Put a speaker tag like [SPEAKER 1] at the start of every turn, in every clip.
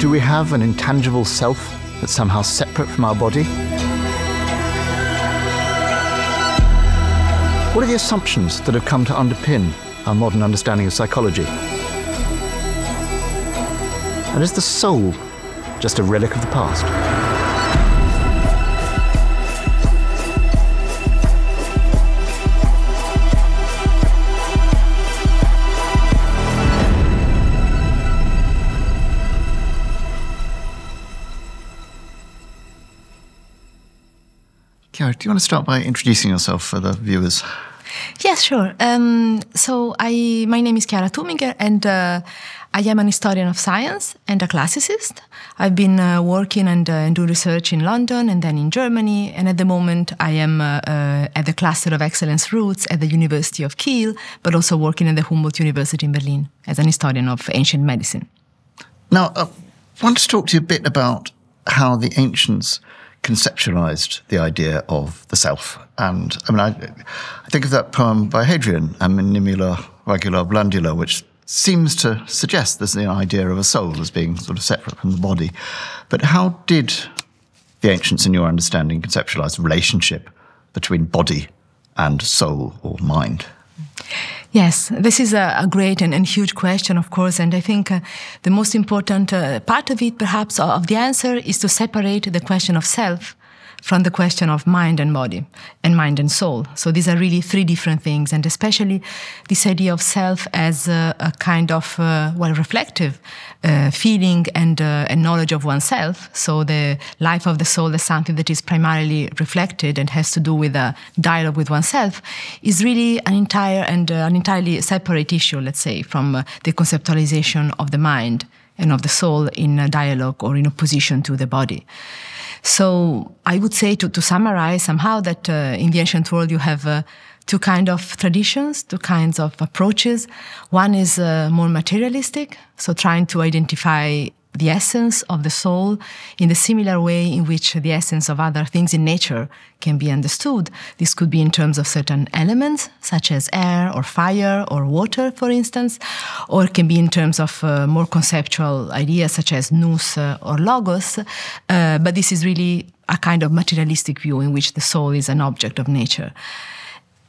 [SPEAKER 1] Do we have an intangible self that's somehow separate from our body? What are the assumptions that have come to underpin our modern understanding of psychology? And is the soul just a relic of the past?
[SPEAKER 2] Chiara, do you want to start by introducing yourself for the viewers?
[SPEAKER 3] Yes, sure. My name is Chiara Thumiger, and I am an historian of science and a classicist. I've been working and doing research in London and then in Germany, and at the moment I am at the Cluster of Excellence Roots at the University of Kiel, but also working at the Humboldt University in Berlin as an historian of ancient medicine.
[SPEAKER 2] Now, I want to talk to you a bit about how the ancients conceptualized the idea of the self. And I think of that poem by Hadrian, Animula Regula Blandula, which seems to suggest there's the idea of a soul as being sort of separate from the body. But how did the ancients, in your understanding, conceptualize the relationship between body and soul or mind?
[SPEAKER 3] Yes, this is a great and huge question, of course, and I think the most important part of it, perhaps, of the answer is to separate the question of self from the question of mind and body, and mind and soul. So these are really three different things, and especially this idea of self as a kind of, reflective feeling and knowledge of oneself. So the life of the soul is something that is primarily reflected and has to do with a dialogue with oneself, is really an entirely separate issue, let's say, from the conceptualization of the mind and of the soul in a dialogue or in opposition to the body. So I would say, to summarize somehow, that in the ancient world you have two kinds of traditions, two kinds of approaches. One is more materialistic, so trying to identify the essence of the soul in the similar way in which the essence of other things in nature can be understood. This could be in terms of certain elements, such as air or fire or water, for instance, or it can be in terms of more conceptual ideas such as nous or logos. But this is really a kind of materialistic view in which the soul is an object of nature.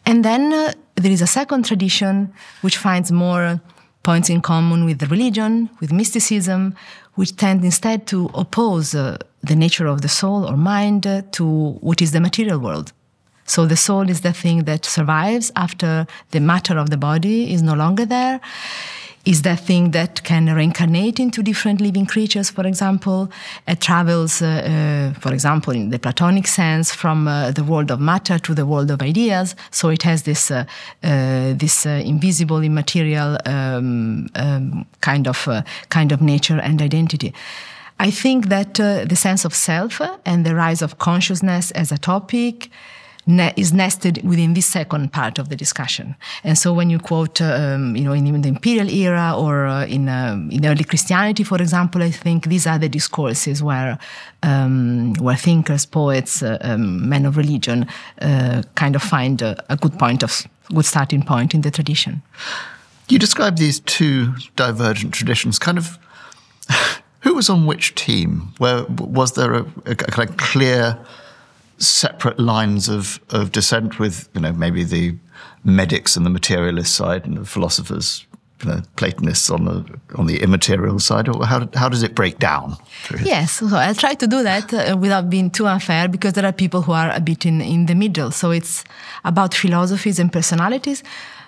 [SPEAKER 3] And then there is a second tradition which finds more points in common with the religion, with mysticism, which tend instead to oppose the nature of the soul or mind to what is the material world. So the soul is the thing that survives after the matter of the body is no longer there, is that thing that can reincarnate into different living creatures, for example. It travels, for example, in the Platonic sense, from the world of matter to the world of ideas. So it has this invisible, immaterial kind of nature and identity. I think that the sense of self and the rise of consciousness as a topic is nested within this second part of the discussion. And so when you quote, in the imperial era or in early Christianity, for example, I think these are the discourses where thinkers, poets, men of religion kind of find a good starting point in the tradition.
[SPEAKER 2] You describe these two divergent traditions, kind of. Who was on which team? Was there a kind of clear separate lines of dissent with, maybe the medics and the materialist side and the philosophers, Platonists on the immaterial side? Or how does it break down?
[SPEAKER 3] Yes, so I'll try to do that without being too unfair, because there are people who are a bit in the middle. So it's about philosophies and personalities,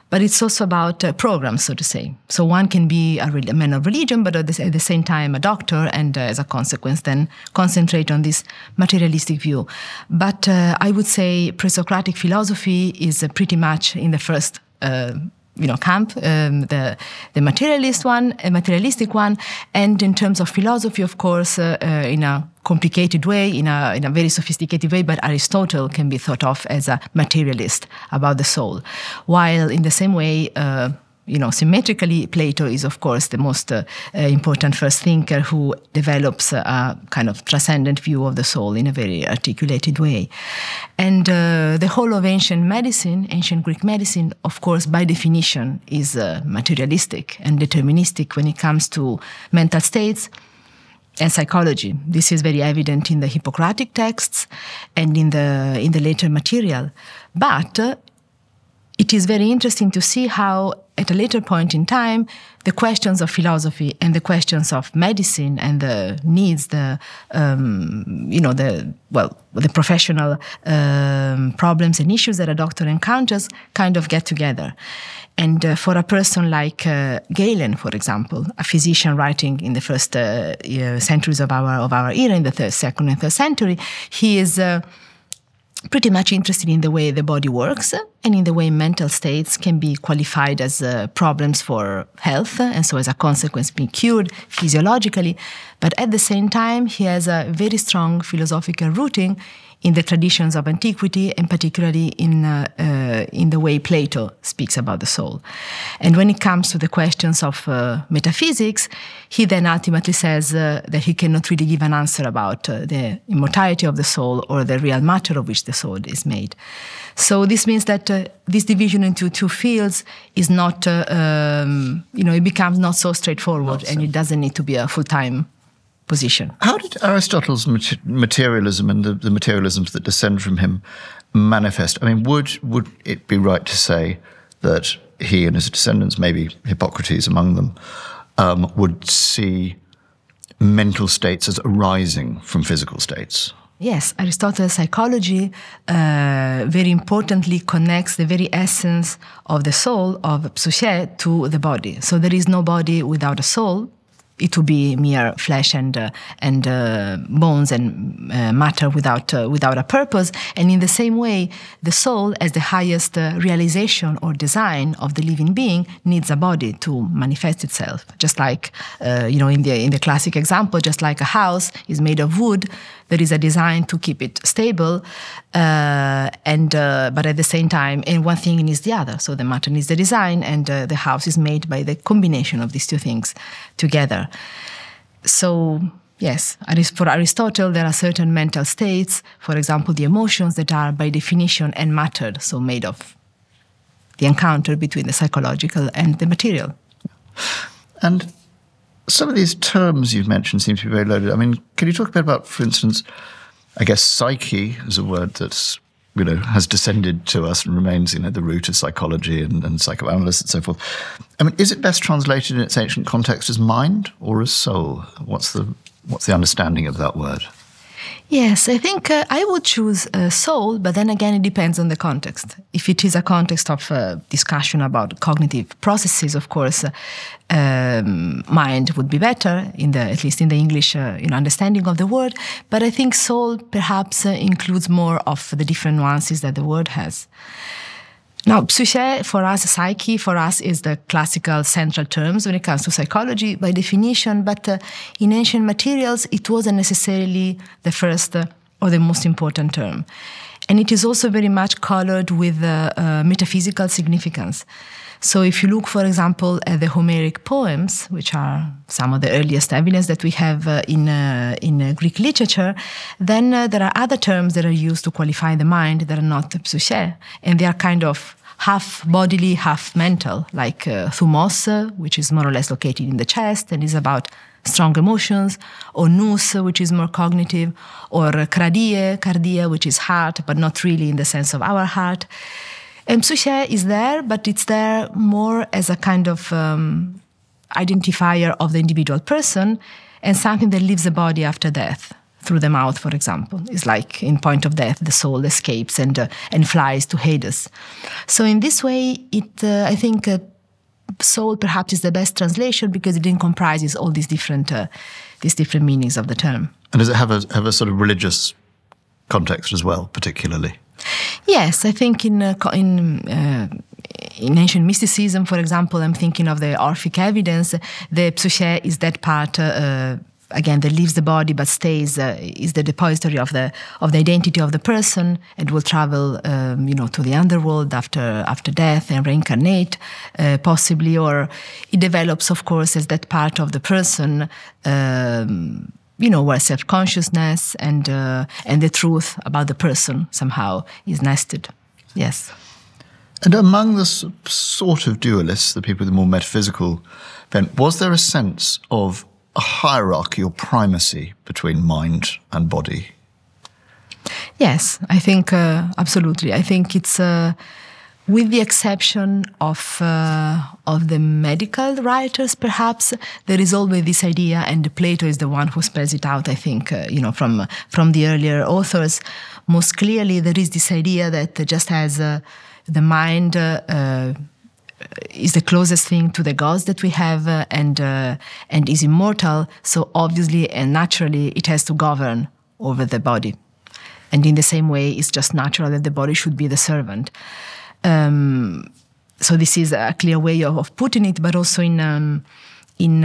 [SPEAKER 3] but it's also about programs, so to say. So one can be a man of religion, but at the same time a doctor, and as a consequence then concentrate on this materialistic view. But I would say pre-Socratic philosophy is pretty much in the first camp, the materialistic one, and in terms of philosophy, of course, in a complicated way, in a very sophisticated way, but Aristotle can be thought of as a materialist about the soul, while in the same way, symmetrically, Plato is, of course, the most important first thinker who develops a kind of transcendent view of the soul in a very articulated way. And the whole of ancient medicine, ancient Greek medicine, of course, by definition, is materialistic and deterministic when it comes to mental states. and psychology. This is very evident in the Hippocratic texts and in the later material. But it is very interesting to see how, at a later point in time, the questions of philosophy and the questions of medicine and the needs, the professional problems and issues that a doctor encounters kind of get together. And for a person like Galen, for example, a physician writing in the first centuries of our era, in the second and third century, he is pretty much interested in the way the body works and in the way mental states can be qualified as problems for health, and so as a consequence being cured physiologically. But at the same time, he has a very strong philosophical rooting in the traditions of antiquity, and particularly in the way Plato speaks about the soul. And when it comes to the questions of metaphysics, he then ultimately says that he cannot really give an answer about the immortality of the soul or the real matter of which the soul is made. So this means that this division into two fields is not, it becomes not so straightforward, and it doesn't need to be a full-time position.
[SPEAKER 2] How did Aristotle's materialism and the materialisms that descend from him manifest? I mean, would it be right to say that he and his descendants, maybe Hippocrates among them, would see mental states as arising from physical states?
[SPEAKER 3] Yes, Aristotle's psychology very importantly connects the very essence of the soul, of psyche, to the body. So there is no body without a soul. It would be mere flesh and bones and matter without a purpose. And in the same way, the soul, as the highest realization or design of the living being, needs a body to manifest itself. Just like in the classic example, just like a house is made of wood, there is a design to keep it stable, but at the same time, and one thing needs the other. So the matter needs the design, and the house is made by the combination of these two things together. So yes, for Aristotle, there are certain mental states, for example, the emotions, that are by definition enmattered, so made of the encounter between the psychological and the material.
[SPEAKER 2] And some of these terms you've mentioned seem to be very loaded. I mean, can you talk a bit about, for instance, I guess psyche is a word that's, has descended to us and remains, the root of psychology and psychoanalysis and so forth. I mean, is it best translated in its ancient context as mind or as soul? What's the understanding of that word?
[SPEAKER 3] Yes, I think I would choose soul, but then again, it depends on the context. If it is a context of discussion about cognitive processes, of course, mind would be better, at least in the English understanding of the word. But I think soul perhaps includes more of the different nuances that the word has. Now, psyche for us, psyche for us, is the classical central terms when it comes to psychology by definition, but in ancient materials it wasn't necessarily the first or the most important term. And it is also very much colored with metaphysical significance. So if you look, for example, at the Homeric poems, which are some of the earliest evidence that we have in Greek literature, then there are other terms that are used to qualify the mind that are not psyche, and they are kind of half bodily, half mental, like thumos, which is more or less located in the chest and is about strong emotions, or nous, which is more cognitive, or cardia, which is heart, but not really in the sense of our heart. And psyche is there, but it's there more as a kind of identifier of the individual person and something that leaves the body after death, through the mouth, for example. It's like in point of death, the soul escapes and flies to Hades. So in this way, I think soul perhaps is the best translation because it comprises all these different meanings of the term.
[SPEAKER 2] And does it have a sort of religious context as well, particularly?
[SPEAKER 3] Yes, I think in ancient mysticism, for example, I'm thinking of the Orphic evidence. The psyche is that part, again, that leaves the body but stays, is the depository of the identity of the person, and will travel, to the underworld after death and reincarnate, possibly, or it develops, of course, as that part of the person. Where self-consciousness and the truth about the person somehow is nested. Yes.
[SPEAKER 2] And among the sort of dualists, the people with the more metaphysical bent, was there a sense of a hierarchy or primacy between mind and body?
[SPEAKER 3] Yes, I think absolutely. I think it's with the exception of the medical writers, perhaps there is always this idea, and Plato is the one who spells it out. I think from the earlier authors, most clearly there is this idea that just as the mind is the closest thing to the gods that we have, and is immortal, so obviously and naturally it has to govern over the body. And in the same way, it's just natural that the body should be the servant. So this is a clear way of putting it, but also in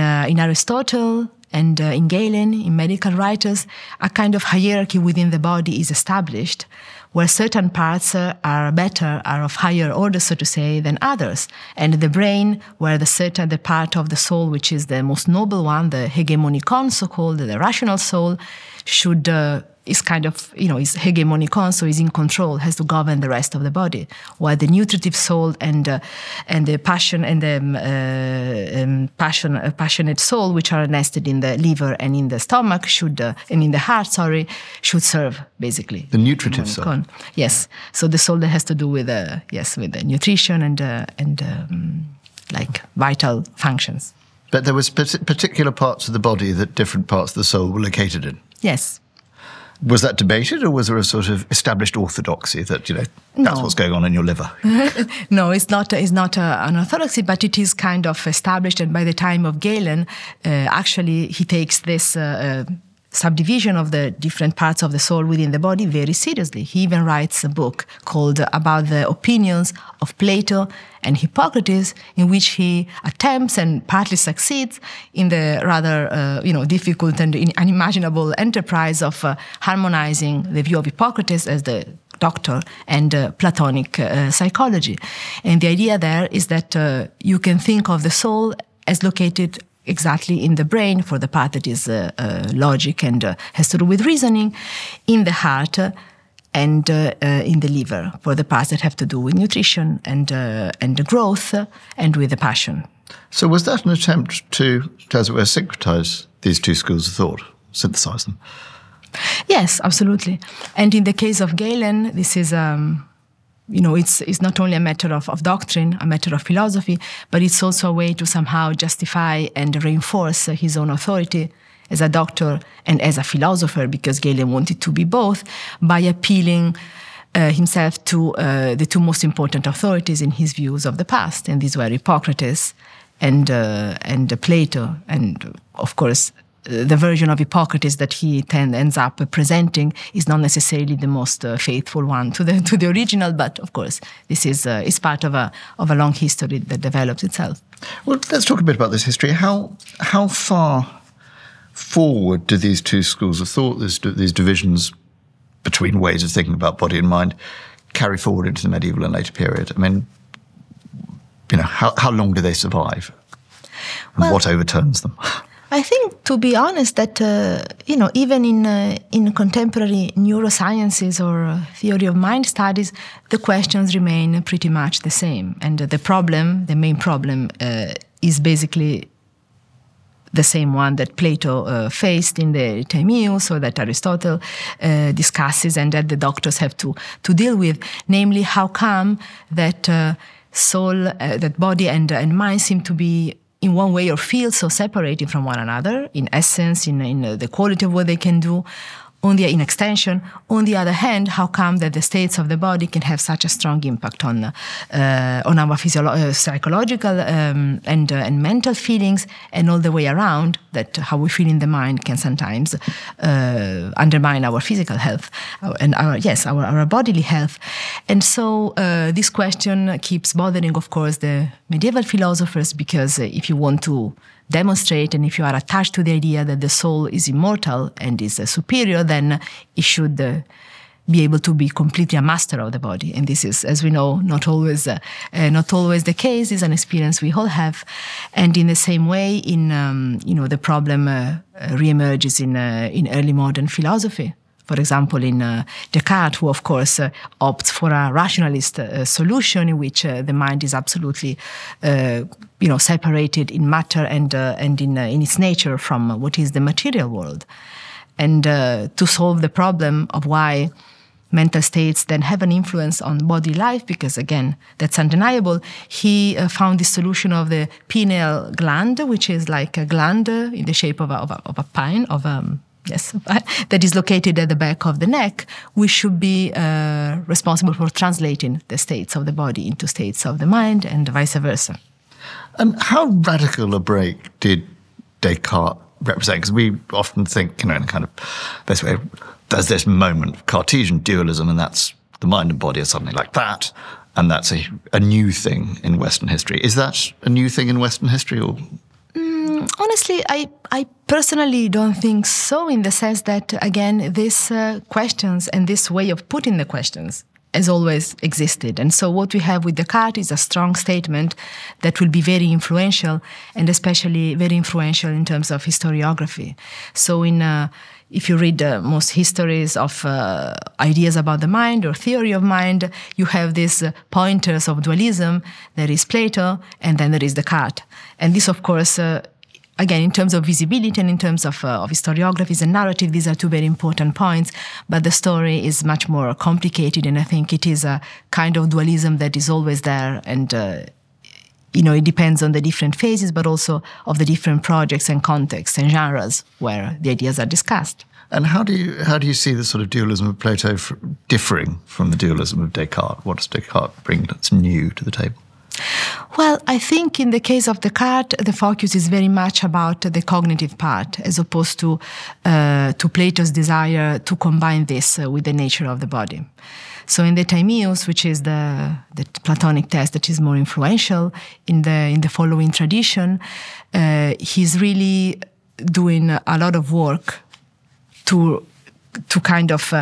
[SPEAKER 3] Aristotle and in Galen, in medical writers, a kind of hierarchy within the body is established, where certain parts are better, are of higher order, so to say, than others. And the brain, where the part of the soul, which is the most noble one, the hegemonikon, so-called, the rational soul, should is kind of, is hegemonikon, so is in control, has to govern the rest of the body. While the nutritive soul and the passion and the passionate soul, which are nested in the liver and in the stomach, and in the heart, should serve basically.
[SPEAKER 2] The nutritive soul.
[SPEAKER 3] Yes. So the soul that has to do with the nutrition and like vital functions.
[SPEAKER 2] But there was particular parts of the body that different parts of the soul were located in.
[SPEAKER 3] Yes.
[SPEAKER 2] Was that debated, or was there a sort of established orthodoxy that, that's what's going on in your liver?
[SPEAKER 3] No, it's not an orthodoxy, but it is kind of established. And by the time of Galen, actually, he takes this subdivision of the different parts of the soul within the body very seriously. He even writes a book called About the Opinions of Plato and Hippocrates, in which he attempts and partly succeeds in the rather difficult and unimaginable enterprise of harmonizing the view of Hippocrates as the doctor and Platonic psychology. And the idea there is that you can think of the soul as located exactly in the brain for the part that is logic and has to do with reasoning, in the heart and in the liver for the parts that have to do with nutrition and the growth and with the passion.
[SPEAKER 2] So was that an attempt to, as it were, syncretize these two schools of thought, synthesize them?
[SPEAKER 3] Yes, absolutely. And in the case of Galen, this is it's not only a matter of doctrine, a matter of philosophy, but it's also a way to somehow justify and reinforce his own authority as a doctor and as a philosopher, because Galen wanted to be both, by appealing himself to the two most important authorities in his views of the past, and these were Hippocrates and Plato, and of course the version of Hippocrates that he ends up presenting is not necessarily the most faithful one to the original, but of course this is part of a long history that develops itself.
[SPEAKER 2] Well, let's talk a bit about this history. How far forward do these two schools of thought, these divisions between ways of thinking about body and mind, carry forward into the medieval and later period? I mean, how long do they survive? And what overturns them?
[SPEAKER 3] I think, to be honest, that even in contemporary neurosciences or theory of mind studies, the questions remain pretty much the same, and the main problem, is basically the same one that Plato faced in the Timaeus, or that Aristotle discusses, and that the doctors have to deal with, namely, how come that soul, that body and mind seem to be in one way or feel so separated from one another, in essence, in the quality of what they can do, in extension. On the other hand, how come that the states of the body can have such a strong impact on our psychological and mental feelings, and all the way around, that how we feel in the mind can sometimes undermine our physical health and our bodily health. And so this question keeps bothering, of course, the medieval philosophers, because if you want to demonstrate, and if you are attached to the idea that the soul is immortal and is superior, then it should be able to be completely a master of the body. And this is, as we know, not always the case. It's an experience we all have. And in the same way, the problem reemerges in early modern philosophy, For example, in Descartes, who of course opts for a rationalist solution in which the mind is absolutely, separated in matter and in its nature from what is the material world. And to solve the problem of why mental states then have an influence on body life, because again, that's undeniable, he found the solution of the pineal gland, which is like a gland in the shape of a pine, that is located at the back of the neck, which should be responsible for translating the states of the body into states of the mind and vice versa.
[SPEAKER 2] And how radical a break did Descartes represent? Because we often think, in a kind of best way, there's this moment of Cartesian dualism, and that's the mind and body are something like that, and that's a new thing in Western history. Is that a new thing in Western history, or?
[SPEAKER 3] Honestly, I personally don't think so, in the sense that, again, these questions and this way of putting the questions has always existed. And so what we have with Descartes is a strong statement that will be very influential, and especially very influential in terms of historiography. So if you read most histories of ideas about the mind or theory of mind, you have these pointers of dualism. There is Plato, and then there is Descartes. And this, of course, again, in terms of visibility and in terms of historiography and narrative, these are two very important points. But the story is much more complicated, and I think it is a kind of dualism that is always there, and it depends on the different phases, but also of the different projects and contexts and genres where the ideas are discussed.
[SPEAKER 2] And how do you see the sort of dualism of Plato differing from the dualism of Descartes? What does Descartes bring that's new to the table?
[SPEAKER 3] Well, I think in the case of Descartes, the focus is very much about the cognitive part, as opposed to Plato's desire to combine this with the nature of the body. So in the Timaeus, which is the Platonic text that is more influential in the following tradition, he's really doing a lot of work to kind of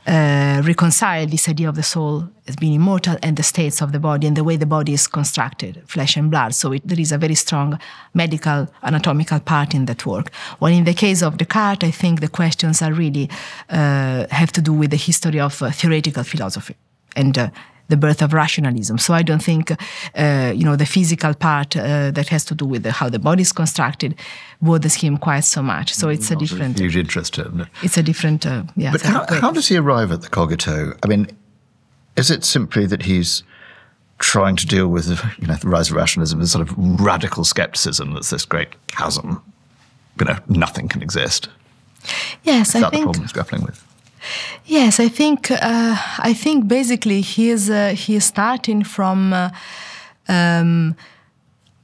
[SPEAKER 3] reconcile this idea of the soul as being immortal and the states of the body and the way the body is constructed, flesh and blood. So there is a very strong medical, anatomical part in that work. While in the case of Descartes, I think the questions are really have to do with the history of theoretical philosophy and the birth of rationalism. So I don't think, the physical part that has to do with how the body is constructed bothers him quite so much. So it's a different...
[SPEAKER 2] huge interest to him.
[SPEAKER 3] It's a different...
[SPEAKER 2] But how does he arrive at the cogito? I mean, is it simply that he's trying to deal with the rise of rationalism, this sort of radical skepticism that's this great chasm? Nothing can exist.
[SPEAKER 3] Yes,
[SPEAKER 2] I think... Is that the problem he's grappling with?
[SPEAKER 3] Yes, I think basically he is starting from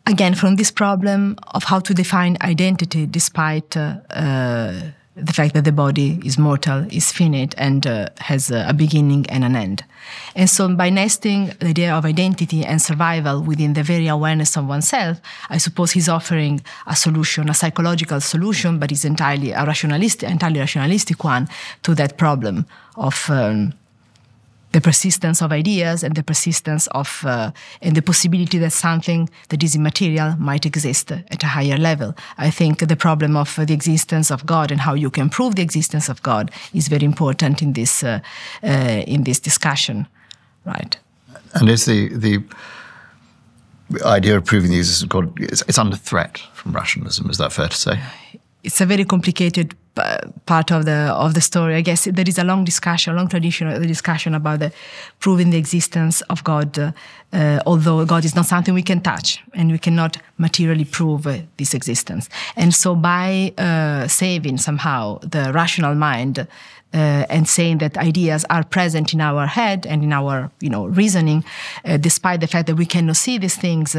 [SPEAKER 3] again from this problem of how to define identity, despite the fact that the body is mortal, is finite, and has a beginning and an end. And so by nesting the idea of identity and survival within the very awareness of oneself, I suppose he's offering a solution, a psychological solution, but it's entirely rationalistic one to that problem of the persistence of ideas and the persistence of and the possibility that something that is immaterial might exist at a higher level. I think the problem of the existence of God and how you can prove the existence of God is very important in this discussion, right?
[SPEAKER 2] And is the idea of proving the existence of God, it's under threat from rationalism? Is that fair to say?
[SPEAKER 3] It's a very complicated part of the story. I guess there is a long tradition of the discussion about proving the existence of God, although God is not something we can touch and we cannot materially prove this existence. And so by saving somehow the rational mind and saying that ideas are present in our head and in our reasoning, despite the fact that we cannot see these things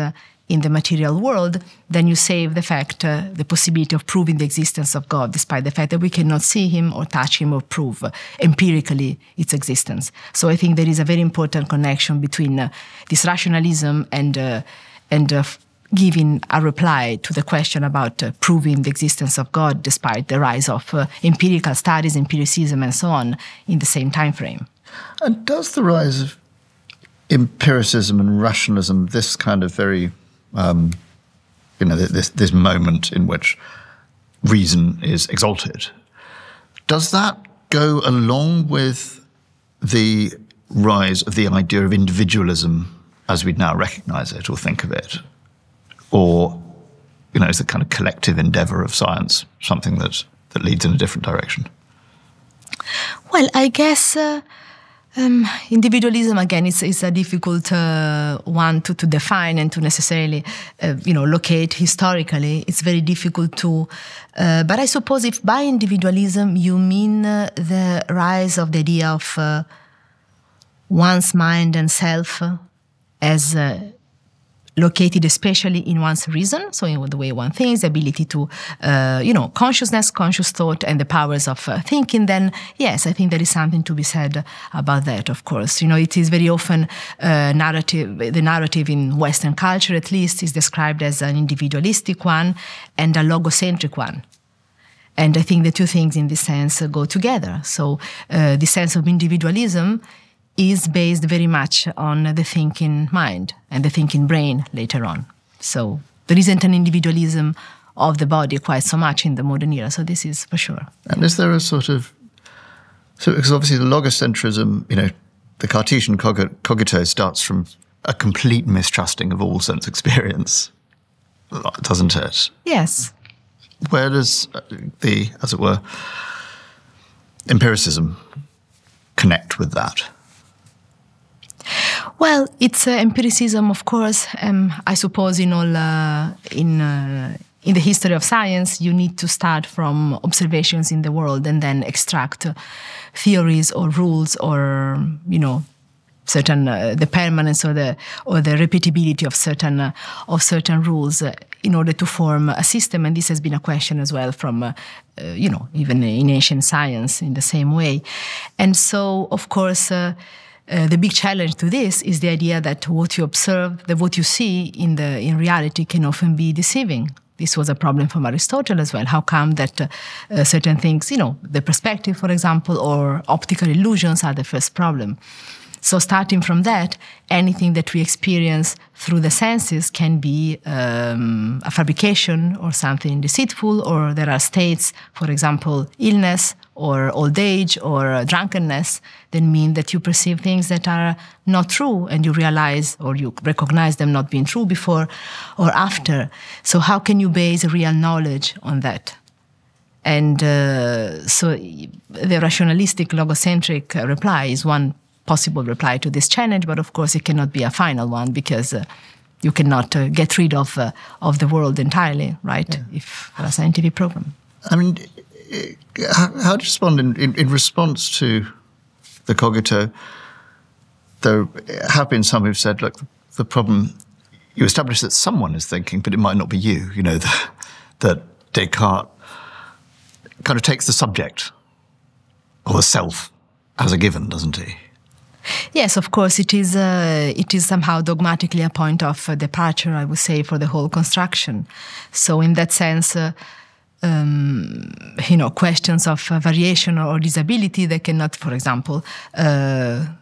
[SPEAKER 3] in the material world, then you save the possibility of proving the existence of God, despite the fact that we cannot see him or touch him or prove empirically its existence. So I think there is a very important connection between this rationalism and giving a reply to the question about proving the existence of God, despite the rise of empirical studies, empiricism, and so on in the same time frame.
[SPEAKER 2] And does the rise of empiricism and rationalism, this kind of very this moment in which reason is exalted, does that go along with the rise of the idea of individualism as we'd now recognize it or think of it? Or, is the kind of collective endeavor of science something that leads in a different direction?
[SPEAKER 3] Well, I guess individualism, again, is a difficult one to define and to necessarily, locate historically. It's very difficult to, but I suppose if by individualism you mean the rise of the idea of one's mind and self as located especially in one's reason, so in the way one thinks, the ability to, consciousness, conscious thought, and the powers of thinking, then yes, I think there is something to be said about that, of course. It is very often the narrative in Western culture, at least, is described as an individualistic one and a logocentric one. And I think the two things in this sense go together. So the sense of individualism is based very much on the thinking mind and the thinking brain later on. So there isn't an individualism of the body quite so much in the modern era, so this is for sure.
[SPEAKER 2] And is there a sort of... because obviously the logocentrism, the Cartesian cogito starts from a complete mistrusting of all sense experience, doesn't it?
[SPEAKER 3] Yes.
[SPEAKER 2] Where does the, as it were, empiricism connect with that?
[SPEAKER 3] Well, it's empiricism, of course. I suppose in all in the history of science, you need to start from observations in the world and then extract theories or rules or certain the permanence or the repeatability of certain rules in order to form a system. And this has been a question as well from even in ancient science in the same way. And so, of course. The big challenge to this is the idea that what you observe, that what you see in reality can often be deceiving. This was a problem from Aristotle as well. How come that certain things, the perspective, for example, or optical illusions are the first problem? So starting from that, anything that we experience through the senses can be a fabrication or something deceitful, or there are states, for example, illness or old age or drunkenness, that mean that you perceive things that are not true and you realize or you recognize them not being true before or after. So how can you base real knowledge on that? And so the rationalistic logocentric reply is one possible reply to this challenge, but of course it cannot be a final one because you cannot get rid of the world entirely, right? Yeah. If for a scientific program.
[SPEAKER 2] I mean, how do you respond in response to the cogito? There have been some who've said, look, the problem, you establish that someone is thinking, but it might not be you, that Descartes kind of takes the subject or the self as a given, doesn't he?
[SPEAKER 3] Yes, of course, it is somehow dogmatically a point of departure, I would say, for the whole construction. So in that sense, questions of variation or disability that cannot, for example, are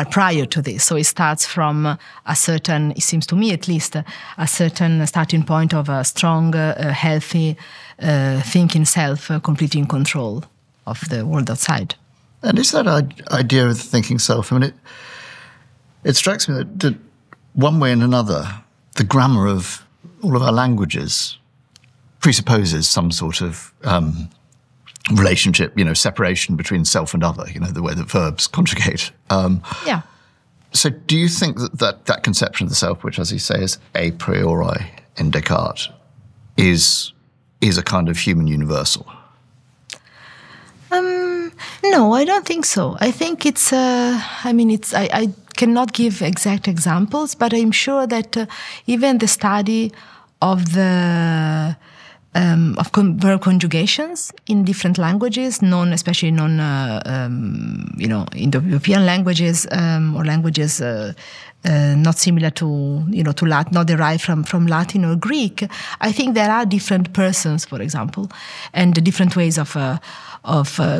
[SPEAKER 3] prior to this. So it starts from a certain, it seems to me at least, a certain starting point of a strong, healthy thinking self, completely in control of the world outside.
[SPEAKER 2] And is that idea of the thinking self, I mean, it strikes me that one way and another, the grammar of all of our languages presupposes some sort of relationship, separation between self and other, the way that verbs conjugate.
[SPEAKER 3] Yeah.
[SPEAKER 2] So do you think that conception of the self, which, as you say, is a priori in Descartes, is a kind of human universal?
[SPEAKER 3] No, I don't think so. I think it's, I cannot give exact examples, but I'm sure that even the study of the verb conjugations in different languages, especially Indo-European languages or languages not similar to to Latin, not derived from Latin or Greek. I think there are different persons, for example, and different ways of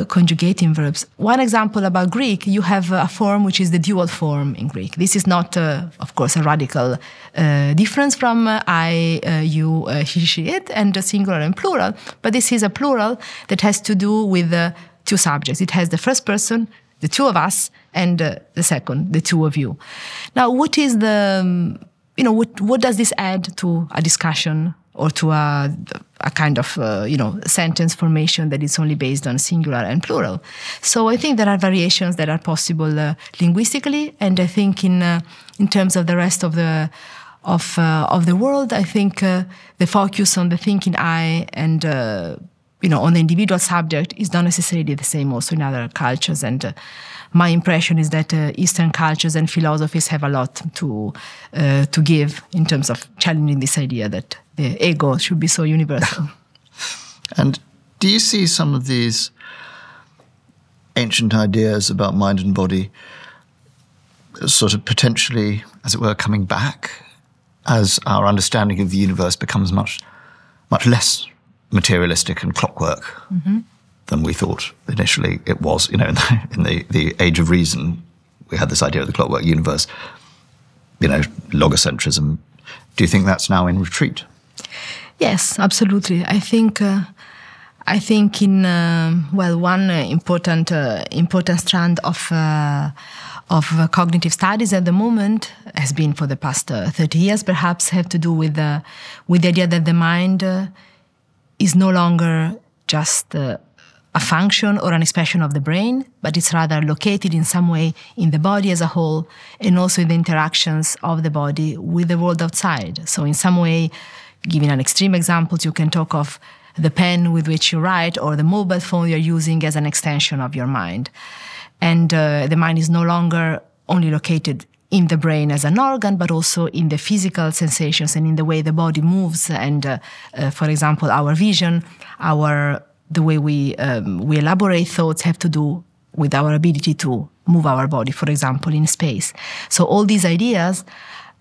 [SPEAKER 3] conjugating verbs. One example about Greek, you have a form which is the dual form in Greek. This is not, of course, a radical difference from I, you, he, she, it, and singular and plural, but this is a plural that has to do with two subjects. It has the first person, the two of us, and the second, the two of you. Now, what is the, what does this add to a discussion or to a kind of, sentence formation that is only based on singular and plural? So I think there are variations that are possible linguistically, and I think in terms of the rest of the world, I think the focus on the thinking I and on the individual subject is not necessarily the same also in other cultures. And my impression is that Eastern cultures and philosophies have a lot to give in terms of challenging this idea that the ego should be so universal.
[SPEAKER 2] And do you see some of these ancient ideas about mind and body sort of potentially, as it were, coming back as our understanding of the universe becomes much, much less materialistic and clockwork than we thought initially it was? In the age of reason, we had this idea of the clockwork universe, logocentrism. Do you think that's now in retreat?
[SPEAKER 3] Yes, absolutely. I think in one important strand of cognitive studies at the moment has been for the past 30 years, perhaps, have to do with the idea that the mind is no longer just a function or an expression of the brain, but it's rather located in some way in the body as a whole, and also in the interactions of the body with the world outside. So in some way, giving an extreme example, you can talk of the pen with which you write or the mobile phone you're using as an extension of your mind. And the mind is no longer only located in the brain as an organ, but also in the physical sensations and in the way the body moves. And, for example, our vision, the way we elaborate thoughts have to do with our ability to move our body, for example, in space. So all these ideas,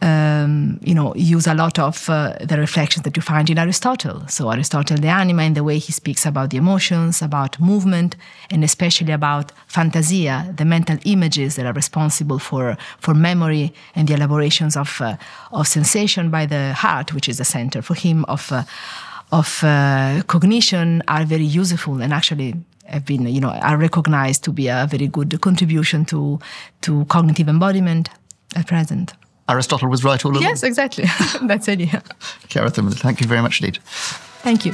[SPEAKER 3] use a lot of the reflections that you find in Aristotle. So Aristotle, the anima, and the way he speaks about the emotions, about movement, and especially about fantasia, the mental images that are responsible for memory and the elaborations of sensation by the heart, which is the center for him of cognition, are very useful and actually have been, are recognized to be a very good contribution to cognitive embodiment at present.
[SPEAKER 2] Aristotle was right all along.
[SPEAKER 3] Yes, exactly. That's it, yeah.
[SPEAKER 2] Chiara Thumiger, thank you very much indeed.
[SPEAKER 3] Thank you.